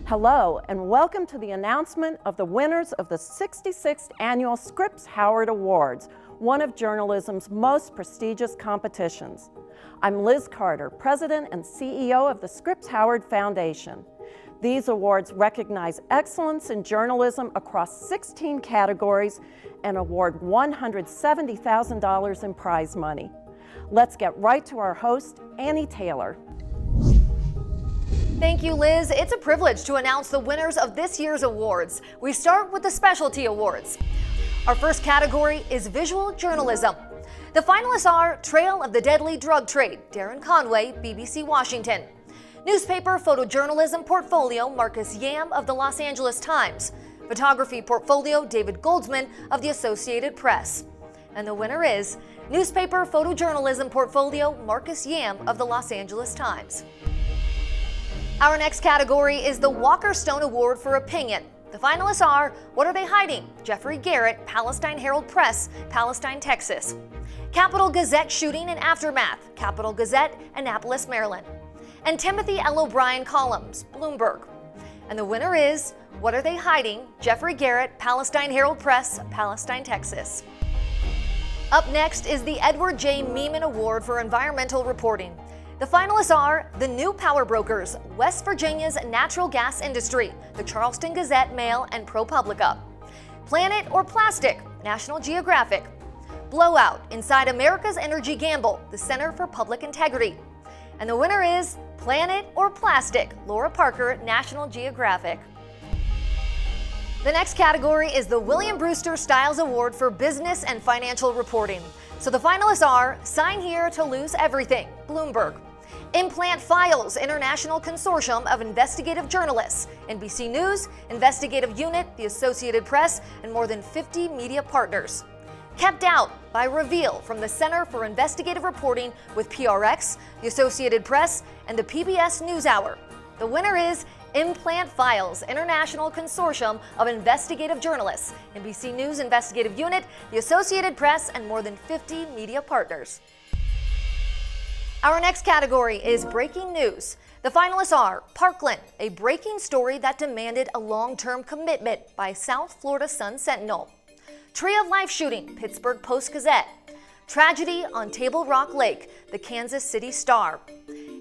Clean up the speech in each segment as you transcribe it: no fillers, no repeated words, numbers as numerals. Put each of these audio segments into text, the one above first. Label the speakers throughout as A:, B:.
A: Hello, and welcome to the announcement of the winners of the 66th Annual Scripps Howard Awards, one of journalism's most prestigious competitions. I'm Liz Carter, President and CEO of the Scripps Howard Foundation. These awards recognize excellence in journalism across 16 categories and award $170,000 in prize money. Let's get right to our host, Annie Taylor.
B: Thank you, Liz. It's a privilege to announce the winners of this year's awards. We start with the Specialty Awards. Our first category is Visual Journalism. The finalists are Trail of the Deadly Drug Trade, Darren Conway, BBC Washington. Newspaper Photojournalism Portfolio, Marcus Yam of the Los Angeles Times. Photography Portfolio, David Goldsman of the Associated Press. And the winner is Newspaper Photojournalism Portfolio, Marcus Yam of the Los Angeles Times. Our next category is the Walker Stone Award for Opinion. The finalists are What Are They Hiding? Jeffrey Garrett, Palestine Herald Press, Palestine, Texas. Capitol Gazette Shooting and Aftermath, Capitol Gazette, Annapolis, Maryland. And Timothy L. O'Brien Columns, Bloomberg. And the winner is What Are They Hiding? Jeffrey Garrett, Palestine Herald Press, Palestine, Texas. Up next is the Edward J. Meeman Award for Environmental Reporting. The finalists are The New Power Brokers, West Virginia's Natural Gas Industry, the Charleston Gazette, Mail, and ProPublica. Planet or Plastic, National Geographic. Blowout, Inside America's Energy Gamble, the Center for Public Integrity. And the winner is Planet or Plastic, Laura Parker, National Geographic. The next category is the William Brewster Stiles Award for Business and Financial Reporting. So the finalists are Sign Here to Lose Everything, Bloomberg. Implant Files, International Consortium of Investigative Journalists, NBC News, Investigative Unit, the Associated Press, and more than 50 media partners. Kept Out by Reveal from the Center for Investigative Reporting with PRX, the Associated Press, and the PBS NewsHour. The winner is Implant Files, International Consortium of Investigative Journalists, NBC News Investigative Unit, the Associated Press, and more than 50 media partners. Our next category is Breaking News. The finalists are Parkland, a breaking story that demanded a long-term commitment by South Florida Sun-Sentinel. Tree of Life shooting, Pittsburgh Post-Gazette. Tragedy on Table Rock Lake, the Kansas City Star.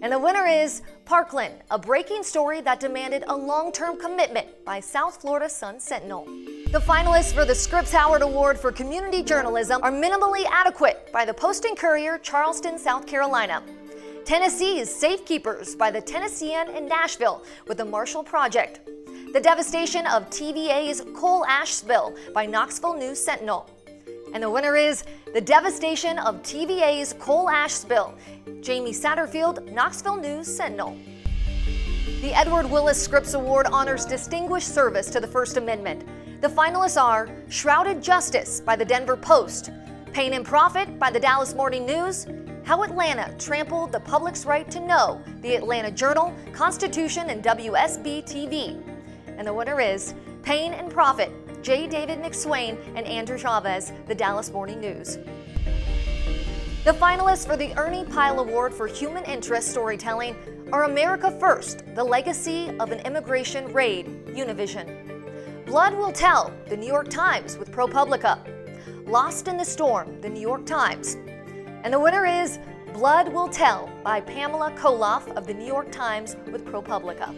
B: And the winner is Parkland, a breaking story that demanded a long-term commitment by South Florida Sun-Sentinel. The finalists for the Scripps Howard Award for Community Journalism are Minimally Adequate by the Post and Courier, Charleston, South Carolina. Tennessee's Safekeepers by the Tennessean in Nashville with the Marshall Project. The Devastation of TVA's Coal Ash Spill by Knoxville News Sentinel. And the winner is The Devastation of TVA's Coal Ash Spill, Jamie Satterfield, Knoxville News Sentinel. The Edward Willis Scripps Award honors distinguished service to the First Amendment. The finalists are Shrouded Justice by the Denver Post, Pain and Profit by the Dallas Morning News, How Atlanta Trampled the Public's Right to Know, the Atlanta Journal, Constitution, and WSB-TV. And the winner is Pain and Profit, J. David McSwain and Andrew Chavez, the Dallas Morning News. The finalists for the Ernie Pyle Award for Human Interest Storytelling are America First, The Legacy of an Immigration Raid, Univision. Blood Will Tell, The New York Times with ProPublica. Lost in the Storm, The New York Times. And the winner is Blood Will Tell by Pamela Koloff of the New York Times with ProPublica.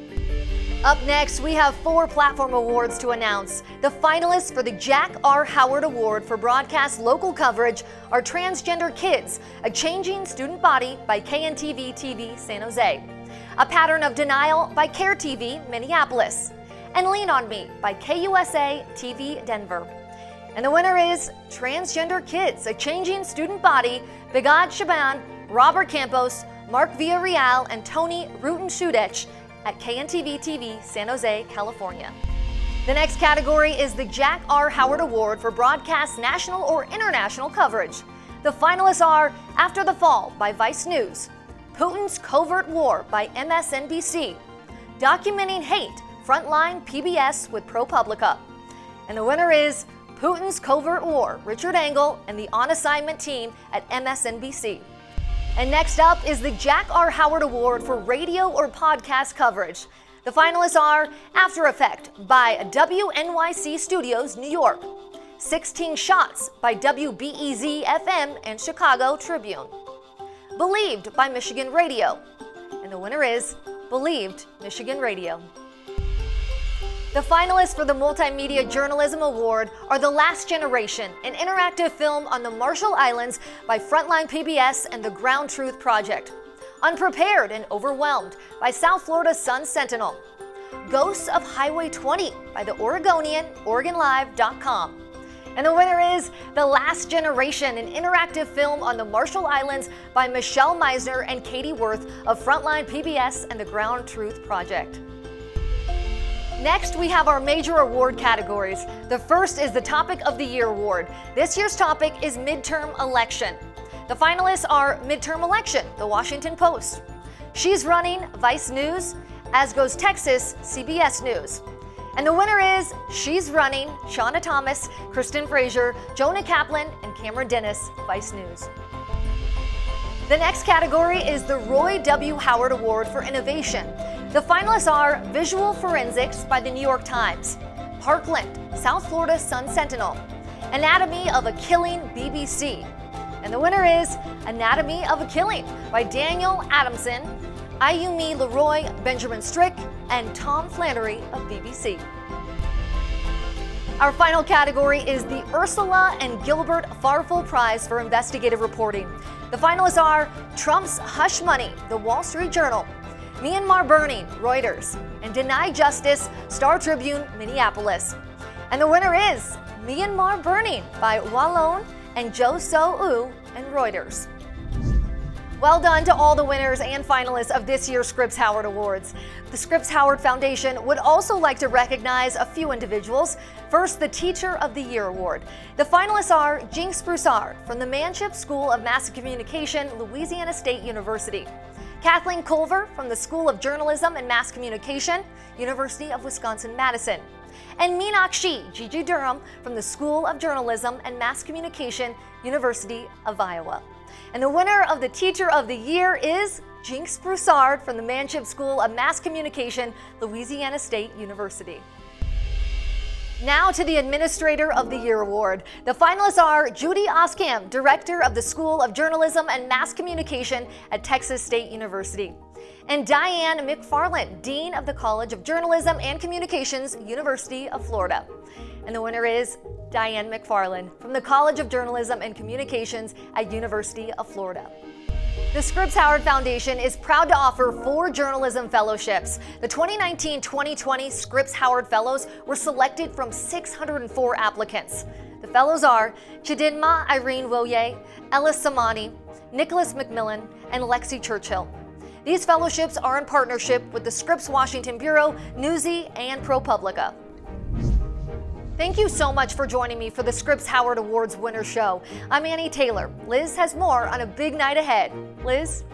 B: Up next, we have 4 platform awards to announce. The finalists for the Jack R. Howard Award for broadcast local coverage are Transgender Kids, A Changing Student Body by KNTV-TV San Jose, A Pattern of Denial by CARE TV Minneapolis, and Lean on Me by KUSA-TV Denver. And the winner is Transgender Kids, A Changing Student Body, Bigad Shaban, Robert Campos, Mark Villarreal, and Tony Rutenschudech at KNTV-TV San Jose, California. The next category is the Jack R. Howard Award for broadcast national or international coverage. The finalists are After the Fall by Vice News, Putin's Covert War by MSNBC, Documenting Hate, Frontline PBS with ProPublica. And the winner is Putin's Covert War, Richard Engel and the On Assignment team at MSNBC. And next up is the Jack R. Howard Award for radio or podcast coverage. The finalists are After Effect by WNYC Studios, New York, 16 Shots by WBEZ FM and Chicago Tribune, Believed by Michigan Radio, and the winner is Believed, Michigan Radio. The finalists for the Multimedia Journalism Award are The Last Generation, an interactive film on the Marshall Islands by Frontline PBS and the Ground Truth Project, Unprepared and Overwhelmed by South Florida Sun-Sentinel, Ghosts of Highway 20 by The Oregonian, OregonLive.com. And the winner is The Last Generation, an interactive film on the Marshall Islands by Michelle Meisner and Katie Worth of Frontline PBS and the Ground Truth Project. Next, we have our major award categories. The first is the Topic of the Year Award. This year's topic is midterm election. The finalists are Midterm Election, The Washington Post, She's Running, Vice News, As Goes Texas, CBS News. And the winner is She's Running, Shauna Thomas, Kristen Frazier, Jonah Kaplan, and Cameron Dennis, Vice News. The next category is the Roy W. Howard Award for Innovation. The finalists are Visual Forensics by the New York Times, Parkland, South Florida Sun-Sentinel, Anatomy of a Killing, BBC. And the winner is Anatomy of a Killing by Daniel Adamson, Ayumi Leroy, Benjamin Strick, and Tom Flannery of BBC. Our final category is the Ursula and Gilbert Farfel Prize for Investigative Reporting. The finalists are Trump's Hush Money, The Wall Street Journal, Myanmar Burning, Reuters, and Deny Justice, Star Tribune, Minneapolis. And the winner is Myanmar Burning by Wallon and Jo So-u and Reuters. Well done to all the winners and finalists of this year's Scripps Howard Awards. The Scripps Howard Foundation would also like to recognize a few individuals. First, the Teacher of the Year Award. The finalists are Jinx Broussard from the Manship School of Mass Communication, Louisiana State University, Kathleen Culver from the School of Journalism and Mass Communication, University of Wisconsin-Madison, and Meenakshi Gigi Durham from the School of Journalism and Mass Communication, University of Iowa. And the winner of the Teacher of the Year is Jinx Broussard from the Manship School of Mass Communication, Louisiana State University. Now to the Administrator of the Year Award. The finalists are Judy Oskam, Director of the School of Journalism and Mass Communication at Texas State University, and Diane McFarland, Dean of the College of Journalism and Communications, University of Florida. And the winner is Diane McFarland from the College of Journalism and Communications at University of Florida. The Scripps Howard Foundation is proud to offer 4 journalism fellowships. The 2019-2020 Scripps Howard Fellows were selected from 604 applicants. The fellows are Chidinma Irene Woye, Ellis Samani, Nicholas McMillan, and Lexi Churchill. These fellowships are in partnership with the Scripps Washington Bureau, Newsy, and ProPublica. Thank you so much for joining me for the Scripps Howard Awards Winner Show. I'm Annie Taylor. Liz has more on a big night ahead. Liz?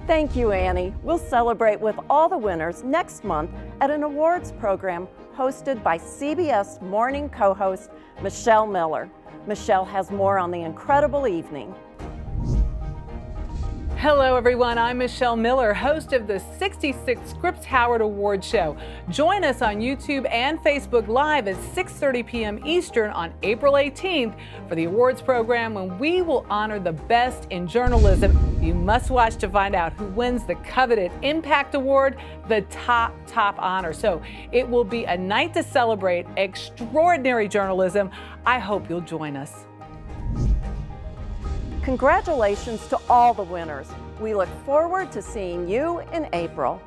A: Thank you, Annie. We'll celebrate with all the winners next month at an awards program hosted by CBS morning co-host Michelle Miller. Michelle has more on the incredible evening.
C: Hello everyone, I'm Michelle Miller, host of the 66th Scripps Howard Awards Show. Join us on YouTube and Facebook Live at 6:30 p.m. Eastern on April 18th for the awards program when we will honor the best in journalism. You must watch to find out who wins the coveted Impact Award, the top honor. So it will be a night to celebrate extraordinary journalism. I hope you'll join us.
A: Congratulations to all the winners. We look forward to seeing you in April.